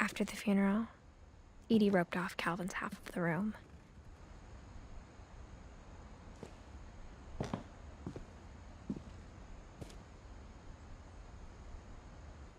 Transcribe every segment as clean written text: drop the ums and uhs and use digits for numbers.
After the funeral, Edie roped off Calvin's half of the room.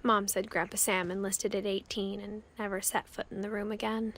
Mom said Grandpa Sam enlisted at 18 and never set foot in the room again.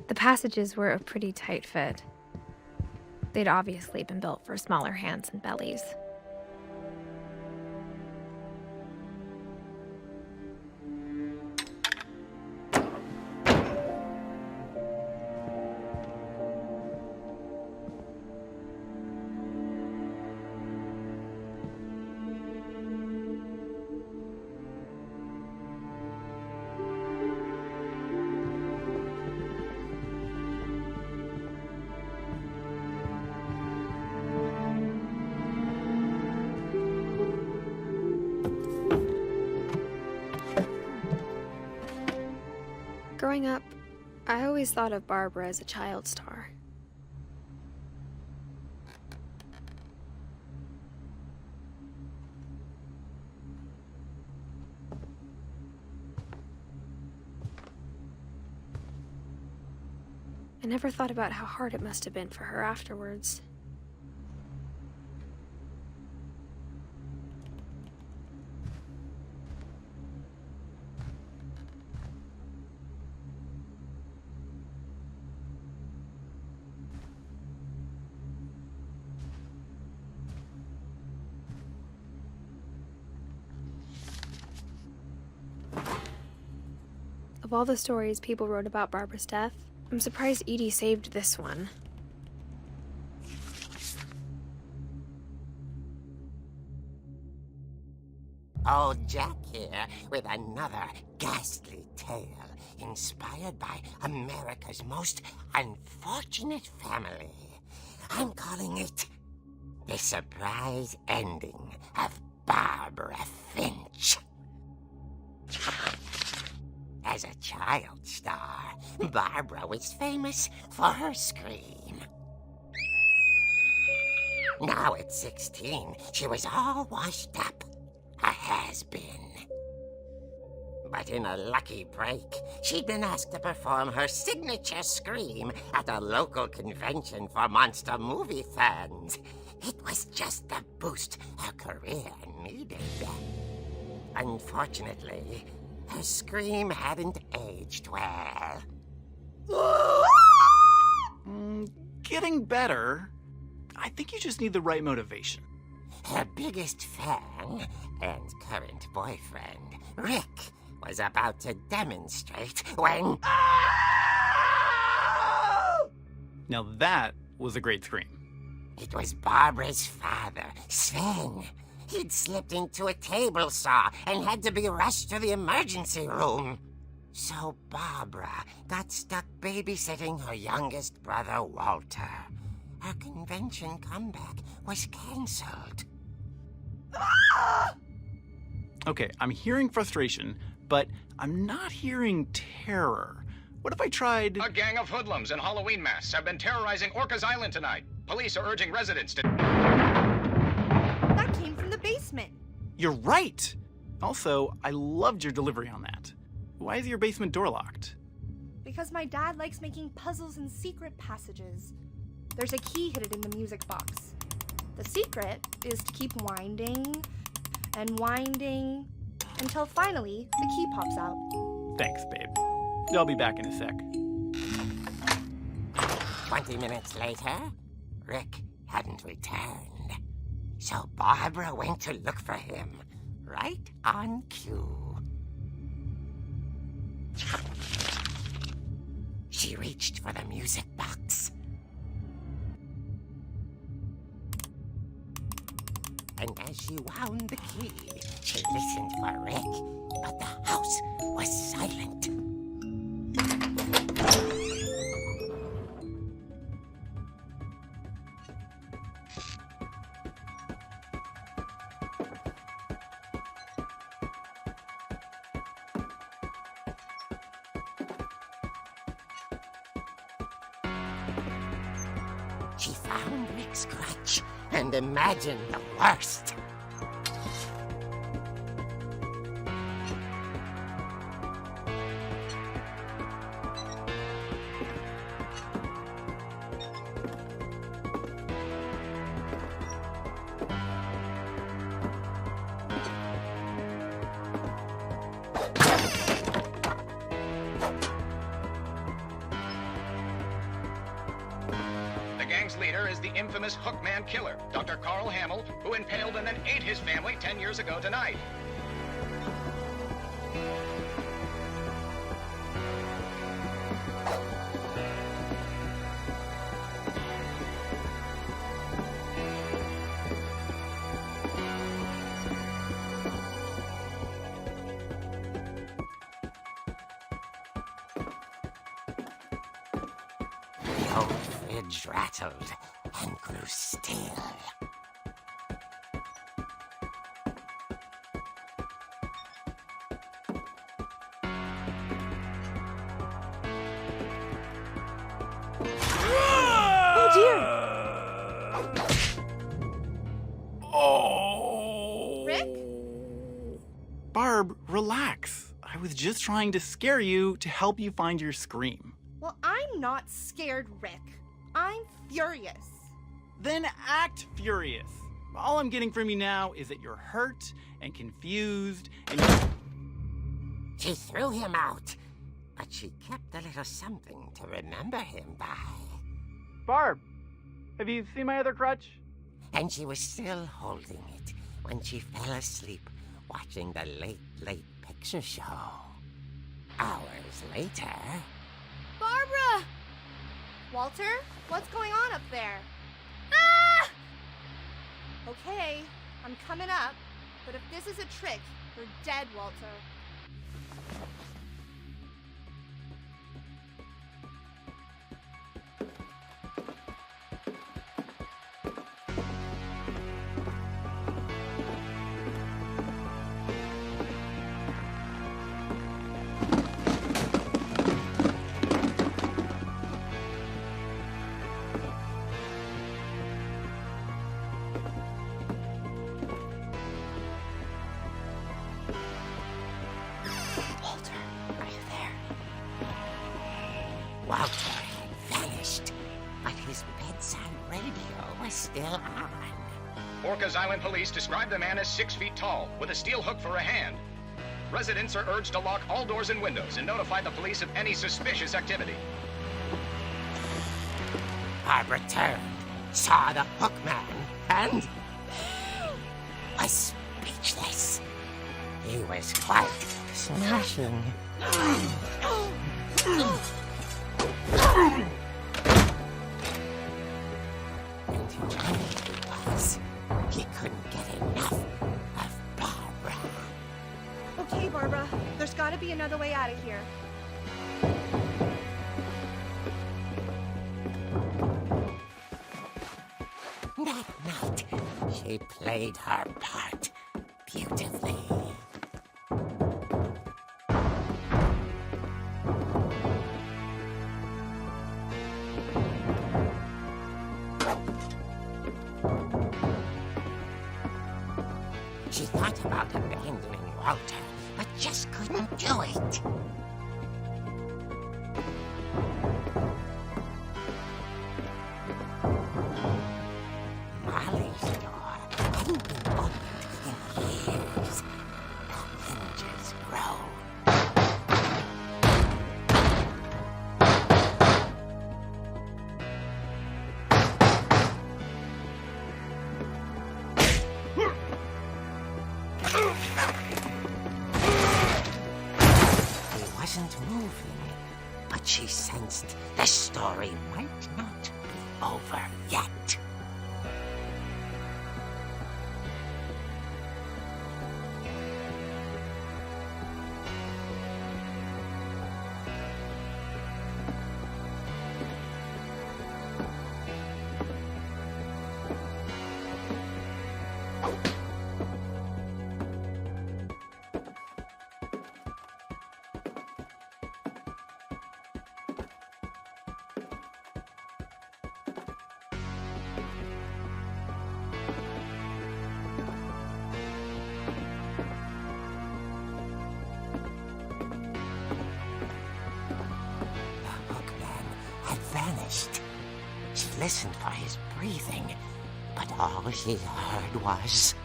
The passages were a pretty tight fit. They'd obviously been built for smaller hands and bellies. Growing up, I always thought of Barbara as a child star. I never thought about how hard it must have been for her afterwards. Of all the stories people wrote about Barbara's death, I'm surprised Edie saved this one. Old Jack here with another ghastly tale inspired by America's most unfortunate family. I'm calling it The Surprise Ending of Barbara Finch. As a child star, Barbara was famous for her scream. Now at 16, she was all washed up, a has-been. But in a lucky break, she'd been asked to perform her signature scream at a local convention for monster movie fans. It was just the boost her career needed. Unfortunately, her scream hadn't aged well. Getting better. I think you just need the right motivation. Her biggest fan and current boyfriend, Rick, was about to demonstrate when... Now that was a great scream. It was Barbara's father, Sven. He'd slipped into a table saw and had to be rushed to the emergency room. So Barbara got stuck babysitting her youngest brother, Walter. Her convention comeback was canceled. Okay, I'm hearing frustration, but I'm not hearing terror. What if I tried... A gang of hoodlums in Halloween masks have been terrorizing Orcas Island tonight. Police are urging residents to... That came from the basement. You're right! Also, I loved your delivery on that. Why is your basement door locked? Because my dad likes making puzzles and secret passages. There's a key hidden in the music box. The secret is to keep winding and winding until finally the key pops out. Thanks, babe. I'll be back in a sec. 20 minutes later, Rick hadn't returned. So Barbara went to look for him, right on cue. She reached for the music box. and as she wound the key, she listened for Rick, but the house was silent. She found Rick's crutch and imagined the worst. The gang's leader is the infamous Hookman killer, Dr. Carl Hamill, who impaled and then ate his family 10 years ago tonight. The old fridge rattled and grew still. Oh! Rick? Barb, relax. I was just trying to scare you to help you find your scream. Well, I'm not scared, Rick. I'm furious. Then act furious. All I'm getting from you now is that you're hurt and confused and She threw him out, but she kept a little something to remember him by. Barb, have you seen my other crutch? And she was still holding it when she fell asleep watching the late picture show. Hours later... Barbara! Walter, what's going on up there? Ah! Okay, I'm coming up, but if this is a trick, you're dead, Walter. Walter, are you there? Walter had vanished, but his bedside radio was still on. Orcas Island police describe the man as 6 feet tall, with a steel hook for a hand. Residents are urged to lock all doors and windows and notify the police of any suspicious activity. Barbara turned, saw the hook man, and was speechless. He was quite smashing. And whoever it was, he couldn't get enough of Barbara. Okay, Barbara, there's gotta be another way out of here. That night, she played her part beautifully. She thought about abandoning Walter, but just couldn't do it. Molly's door hadn't been opened in years. The hinges groaned. He wasn't moving, but she sensed the story might not be over yet. vanished. She listened for his breathing, but all she heard was...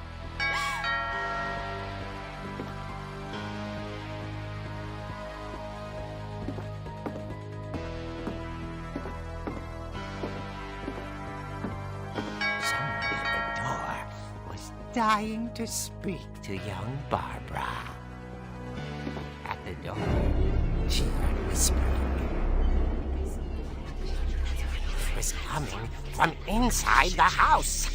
Someone at the door was dying to speak to young Barbara. At the door, she heard whispering. It was coming from inside the house.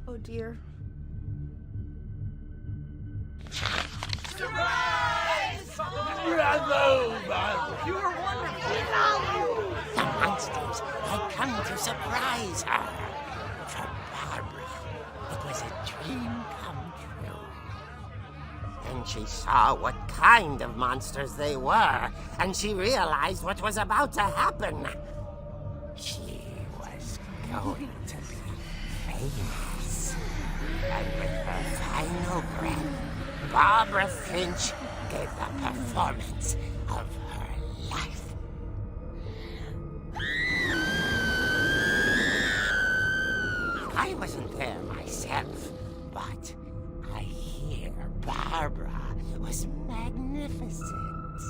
Oh dear. The monsters had come to surprise her. For Barbara, it was a dream come true. Then she saw what kind of monsters they were, and she realized what was about to happen. She was going to be famous. And with her final breath, Barbara Finch gave the performance of her life. I wasn't there myself, but I hear Barbara was magnificent.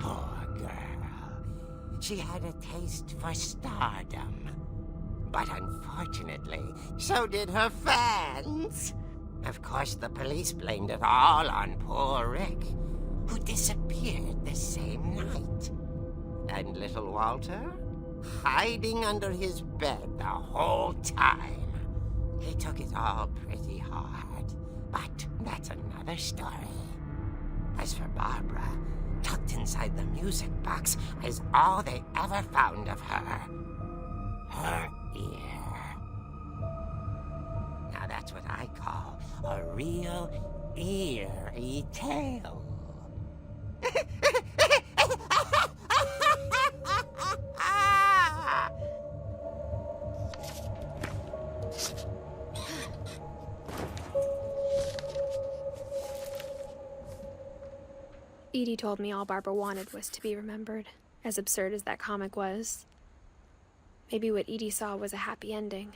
Poor girl. She had a taste for stardom. But unfortunately, so did her fans. Of course, the police blamed it all on poor Rick, who disappeared the same night. And little Walter? Hiding under his bed the whole time. He took it all pretty hard, but that's another story. As for Barbara, tucked inside the music box is all they ever found of her. Her ear. Now that's what I call a real eerie tale. Edie told me all Barbara wanted was to be remembered, as absurd as that comic was. Maybe what Edie saw was a happy ending.